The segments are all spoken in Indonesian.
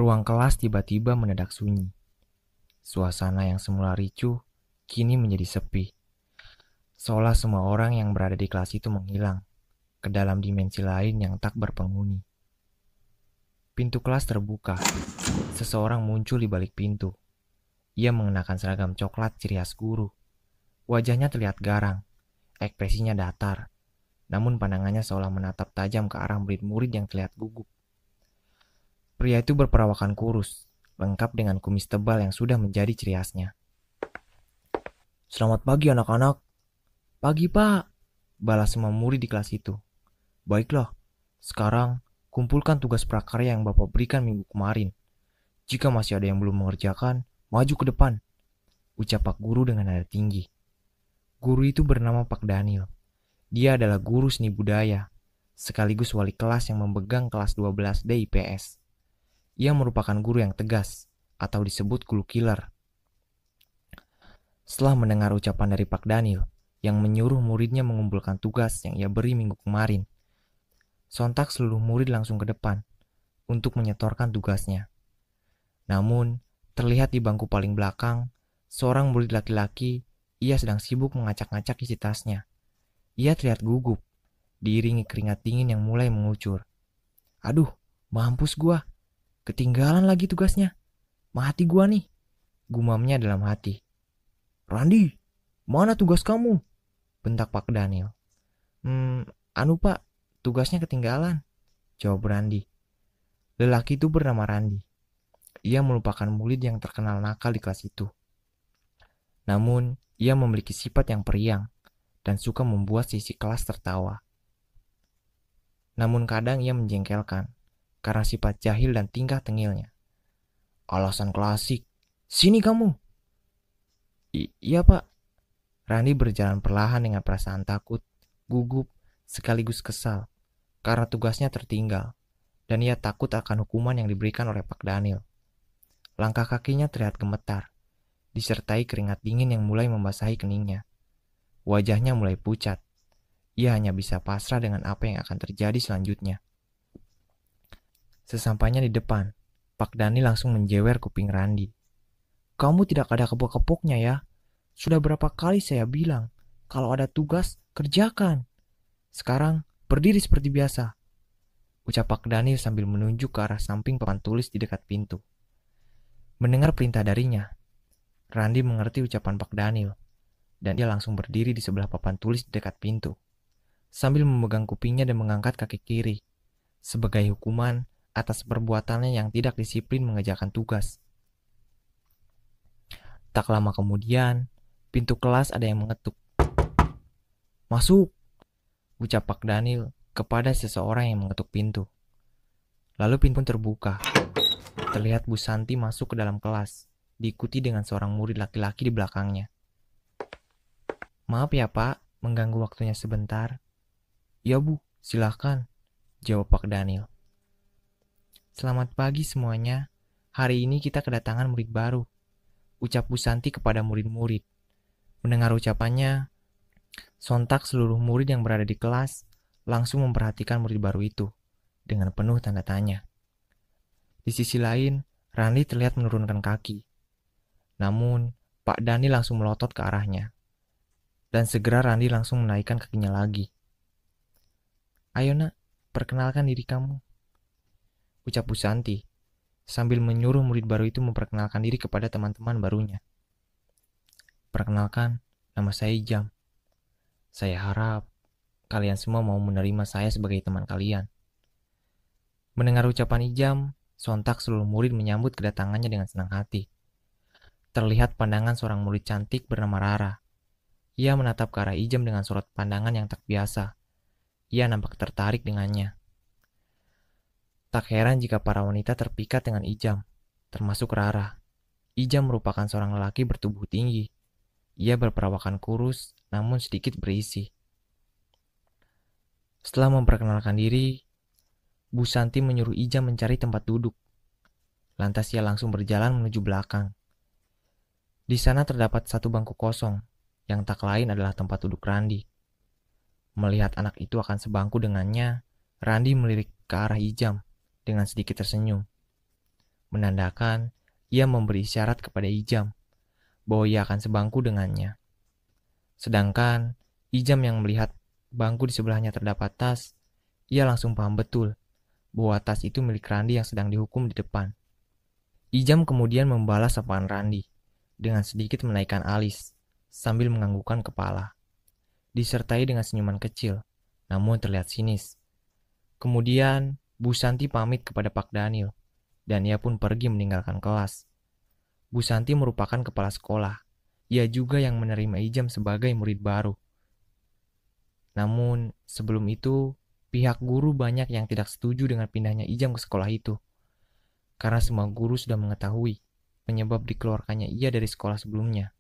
Ruang kelas tiba-tiba mendadak sunyi. Suasana yang semula ricuh kini menjadi sepi. Seolah semua orang yang berada di kelas itu menghilang ke dalam dimensi lain yang tak berpenghuni. Pintu kelas terbuka. Seseorang muncul di balik pintu. Ia mengenakan seragam coklat ciri khas guru. Wajahnya terlihat garang, ekspresinya datar, namun pandangannya seolah menatap tajam ke arah murid-murid yang terlihat gugup. Pria itu berperawakan kurus, lengkap dengan kumis tebal yang sudah menjadi ciri khasnya. "Selamat pagi anak-anak." "Pagi pak," balas semua murid di kelas itu. "Baiklah, sekarang kumpulkan tugas prakarya yang Bapak berikan minggu kemarin. Jika masih ada yang belum mengerjakan, maju ke depan," ucap Pak Guru dengan nada tinggi. Guru itu bernama Pak Daniel. Dia adalah guru seni budaya, sekaligus wali kelas yang memegang kelas 12 DIPS. Ia merupakan guru yang tegas, atau disebut guru killer. Setelah mendengar ucapan dari Pak Daniel, yang menyuruh muridnya mengumpulkan tugas yang ia beri minggu kemarin, sontak seluruh murid langsung ke depan untuk menyetorkan tugasnya. Namun, terlihat di bangku paling belakang, seorang murid laki-laki, ia sedang sibuk mengacak-ngacak isi tasnya. Ia terlihat gugup, diiringi keringat dingin yang mulai mengucur. "Aduh, mampus gua. Ketinggalan lagi tugasnya. Mati gua nih," gumamnya dalam hati. "Randi, mana tugas kamu?" bentak Pak Daniel. Anu pak, tugasnya ketinggalan," jawab Randi. Lelaki itu bernama Randi. Ia merupakan murid yang terkenal nakal di kelas itu. Namun, ia memiliki sifat yang periang dan suka membuat sisi kelas tertawa. Namun kadang ia menjengkelkan karena sifat jahil dan tingkah tengilnya. "Alasan klasik, sini kamu." Iya pak." Randi berjalan perlahan dengan perasaan takut, gugup, sekaligus kesal karena tugasnya tertinggal dan ia takut akan hukuman yang diberikan oleh Pak Daniel. Langkah kakinya terlihat gemetar, disertai keringat dingin yang mulai membasahi keningnya. Wajahnya mulai pucat. Ia hanya bisa pasrah dengan apa yang akan terjadi selanjutnya. Sesampainya di depan, Pak Dani langsung menjewer kuping Randi. "Kamu tidak ada kepok-kepoknya ya. Sudah berapa kali saya bilang, kalau ada tugas, kerjakan. Sekarang, berdiri seperti biasa," ucap Pak Dani sambil menunjuk ke arah samping papan tulis di dekat pintu. Mendengar perintah darinya, Randi mengerti ucapan Pak Daniel, dan dia langsung berdiri di sebelah papan tulis di dekat pintu, sambil memegang kupingnya dan mengangkat kaki kiri, sebagai hukuman atas perbuatannya yang tidak disiplin mengerjakan tugas. Tak lama kemudian, pintu kelas ada yang mengetuk. "Masuk," ucap Pak Daniel kepada seseorang yang mengetuk pintu. Lalu pintu pun terbuka. Terlihat Bu Santi masuk ke dalam kelas, diikuti dengan seorang murid laki-laki di belakangnya. "Maaf ya Pak, mengganggu waktunya sebentar." "Ya Bu, silahkan," jawab Pak Daniel. "Selamat pagi semuanya. Hari ini kita kedatangan murid baru," ucap Bu Santi kepada murid-murid. Mendengar ucapannya, sontak seluruh murid yang berada di kelas langsung memperhatikan murid baru itu dengan penuh tanda tanya. Di sisi lain, Randi terlihat menurunkan kaki. Namun, Pak Dani langsung melotot ke arahnya. Dan segera Randi langsung menaikkan kakinya lagi. "Ayo nak, perkenalkan diri kamu," ucap Bu Santi, sambil menyuruh murid baru itu memperkenalkan diri kepada teman-teman barunya. "Perkenalkan, nama saya Ijam. Saya harap kalian semua mau menerima saya sebagai teman kalian." Mendengar ucapan Ijam, sontak seluruh murid menyambut kedatangannya dengan senang hati. Terlihat pandangan seorang murid cantik bernama Rara. Ia menatap ke arah Ijam dengan sorot pandangan yang tak biasa. Ia nampak tertarik dengannya. Tak heran jika para wanita terpikat dengan Ijam, termasuk Rara. Ijam merupakan seorang lelaki bertubuh tinggi. Ia berperawakan kurus, namun sedikit berisi. Setelah memperkenalkan diri, Bu Santi menyuruh Ijam mencari tempat duduk. Lantas ia langsung berjalan menuju belakang. Di sana terdapat satu bangku kosong, yang tak lain adalah tempat duduk Randi. Melihat anak itu akan sebangku dengannya, Randi melirik ke arah Ijam dengan sedikit tersenyum. menandakan ia memberi isyarat kepada Ijam bahwa ia akan sebangku dengannya. Sedangkan Ijam yang melihat bangku di sebelahnya terdapat tas, ia langsung paham betul bahwa tas itu milik Randi yang sedang dihukum di depan. Ijam kemudian membalas sapaan Randi dengan sedikit menaikkan alis sambil menganggukkan kepala, disertai dengan senyuman kecil, namun terlihat sinis. Kemudian Bu Santi pamit kepada Pak Daniel, dan ia pun pergi meninggalkan kelas. Bu Santi merupakan kepala sekolah. Ia juga yang menerima Ijam sebagai murid baru. Namun sebelum itu, pihak guru banyak yang tidak setuju dengan pindahnya Ijam ke sekolah itu. Karena semua guru sudah mengetahui penyebab dikeluarkannya ia dari sekolah sebelumnya.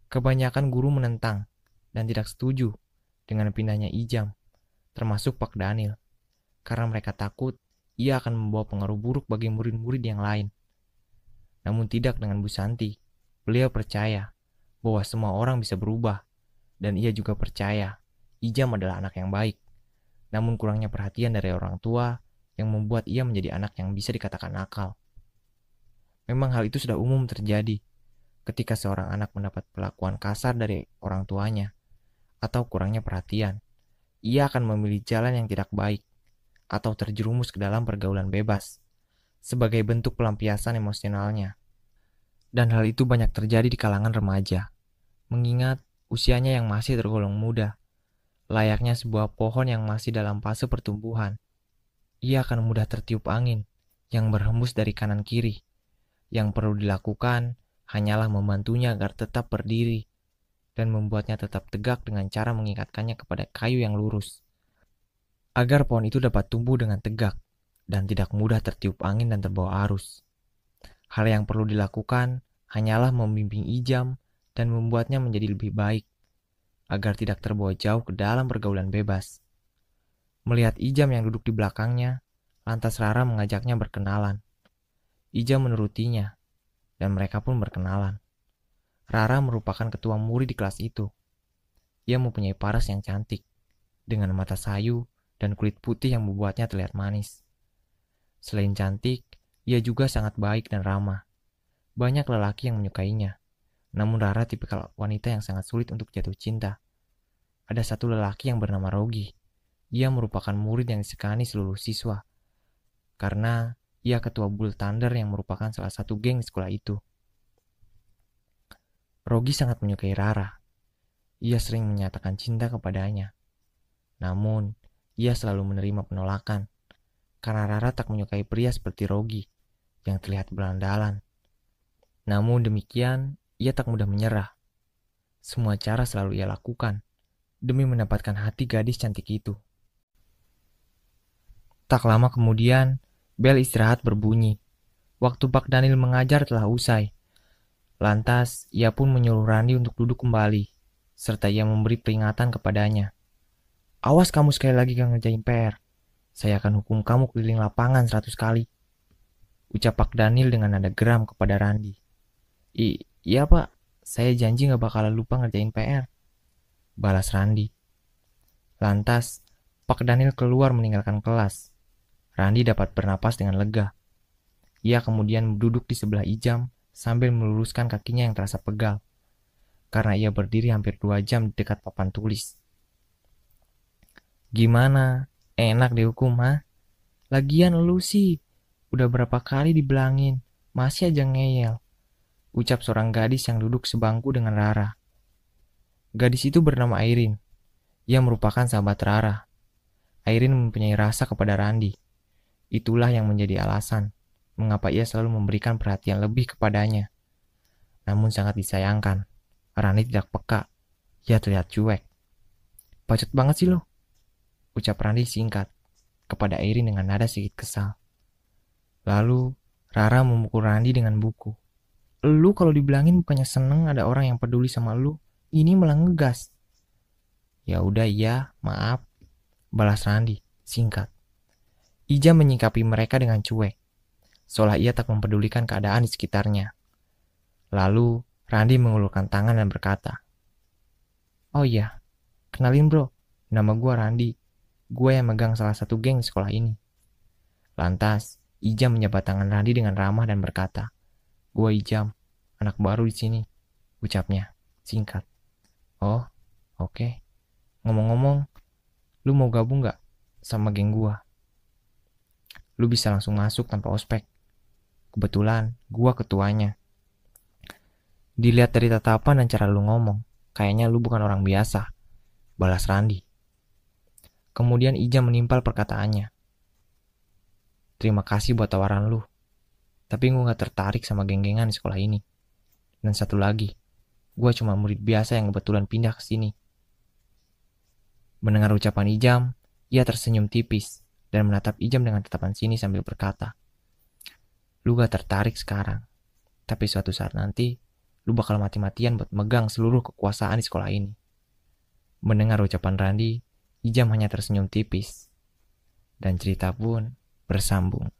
Kebanyakan guru menentang dan tidak setuju dengan pindahnya Ijam, termasuk Pak Daniel, karena mereka takut ia akan membawa pengaruh buruk bagi murid-murid yang lain. Namun tidak dengan Bu Santi. Beliau percaya bahwa semua orang bisa berubah, dan ia juga percaya Ijam adalah anak yang baik. Namun kurangnya perhatian dari orang tua yang membuat ia menjadi anak yang bisa dikatakan nakal. Memang hal itu sudah umum terjadi ketika seorang anak mendapat perlakuan kasar dari orang tuanya atau kurangnya perhatian. Ia akan memilih jalan yang tidak baik atau terjerumus ke dalam pergaulan bebas sebagai bentuk pelampiasan emosionalnya. Dan hal itu banyak terjadi di kalangan remaja, mengingat usianya yang masih tergolong muda, layaknya sebuah pohon yang masih dalam fase pertumbuhan. Ia akan mudah tertiup angin yang berhembus dari kanan kiri. Yang perlu dilakukan hanyalah membantunya agar tetap berdiri dan membuatnya tetap tegak dengan cara mengikatkannya kepada kayu yang lurus, agar pohon itu dapat tumbuh dengan tegak dan tidak mudah tertiup angin dan terbawa arus. Hal yang perlu dilakukan hanyalah membimbing Ijam dan membuatnya menjadi lebih baik, agar tidak terbawa jauh ke dalam pergaulan bebas. Melihat Ijam yang duduk di belakangnya, lantas Rara mengajaknya berkenalan. Ijam menurutinya, dan mereka pun berkenalan. Rara merupakan ketua murid di kelas itu. Ia mempunyai paras yang cantik, dengan mata sayu dan kulit putih yang membuatnya terlihat manis. Selain cantik, ia juga sangat baik dan ramah. Banyak lelaki yang menyukainya, namun Rara tipikal wanita yang sangat sulit untuk jatuh cinta. Ada satu lelaki yang bernama Rogi. Ia merupakan murid yang disegani seluruh siswa, karena ia ketua Bull Thunder yang merupakan salah satu geng di sekolah itu. Rogi sangat menyukai Rara. Ia sering menyatakan cinta kepadanya. Namun, ia selalu menerima penolakan, karena Rara tak menyukai pria seperti Rogi yang terlihat berandalan. Namun demikian, ia tak mudah menyerah. Semua cara selalu ia lakukan demi mendapatkan hati gadis cantik itu. Tak lama kemudian, bel istirahat berbunyi. Waktu Pak Daniel mengajar telah usai. Lantas, ia pun menyuruh Randi untuk duduk kembali, serta ia memberi peringatan kepadanya. Awas kamu sekali lagi gak ngerjain PR. Saya akan hukum kamu keliling lapangan 100 kali. Ucap Pak Daniel dengan nada geram kepada Randi. Iya Pak, saya janji gak bakalan lupa ngerjain PR. Balas Randi. Lantas, Pak Daniel keluar meninggalkan kelas. Randi dapat bernapas dengan lega. Ia kemudian duduk di sebelah Ijam sambil meluruskan kakinya yang terasa pegal, karena ia berdiri hampir 2 jam di dekat papan tulis. Gimana? Enak dihukum, ha? Lagian lu sih, udah berapa kali dibilangin, masih aja ngeyel. Ucap seorang gadis yang duduk sebangku dengan Rara. Gadis itu bernama Airin. Ia merupakan sahabat Rara. Airin mempunyai rasa kepada Randi. Itulah yang menjadi alasan mengapa ia selalu memberikan perhatian lebih kepadanya. Namun sangat disayangkan, Randi tidak peka. Ia terlihat cuek. Bacot banget sih lo, ucap Randi singkat kepada Airin dengan nada sedikit kesal. Lalu Rara memukul Randi dengan buku. Lu kalau dibilangin bukannya seneng ada orang yang peduli sama lu, ini malah ngegas. Ya udah iya, maaf, balas Randi singkat. Ija menyikapi mereka dengan cuek, seolah ia tak mempedulikan keadaan di sekitarnya. Lalu Randi mengulurkan tangan dan berkata, oh iya, kenalin bro, nama gua Randi. Gua yang megang salah satu geng di sekolah ini. Lantas Ijam menjabat tangan Randi dengan ramah dan berkata, "Gua Ijam, anak baru di sini," ucapnya, singkat. "Oh, oke. Ngomong-ngomong, lu mau gabung gak sama geng gua? Lu bisa langsung masuk tanpa ospek. Kebetulan, gua ketuanya." "Dilihat dari tatapan dan cara lu ngomong, kayaknya lu bukan orang biasa," balas Randi. Kemudian Ijam menimpal perkataannya. "Terima kasih buat tawaran lu. Tapi gue gak tertarik sama geng-gengan di sekolah ini. Dan satu lagi, gue cuma murid biasa yang kebetulan pindah ke sini." Mendengar ucapan Ijam, ia tersenyum tipis dan menatap Ijam dengan tatapan sini sambil berkata, "Lu gak tertarik sekarang, tapi suatu saat nanti, lu bakal mati-matian buat megang seluruh kekuasaan di sekolah ini." Mendengar ucapan Randi, Ijam hanya tersenyum tipis. Dan cerita pun bersambung.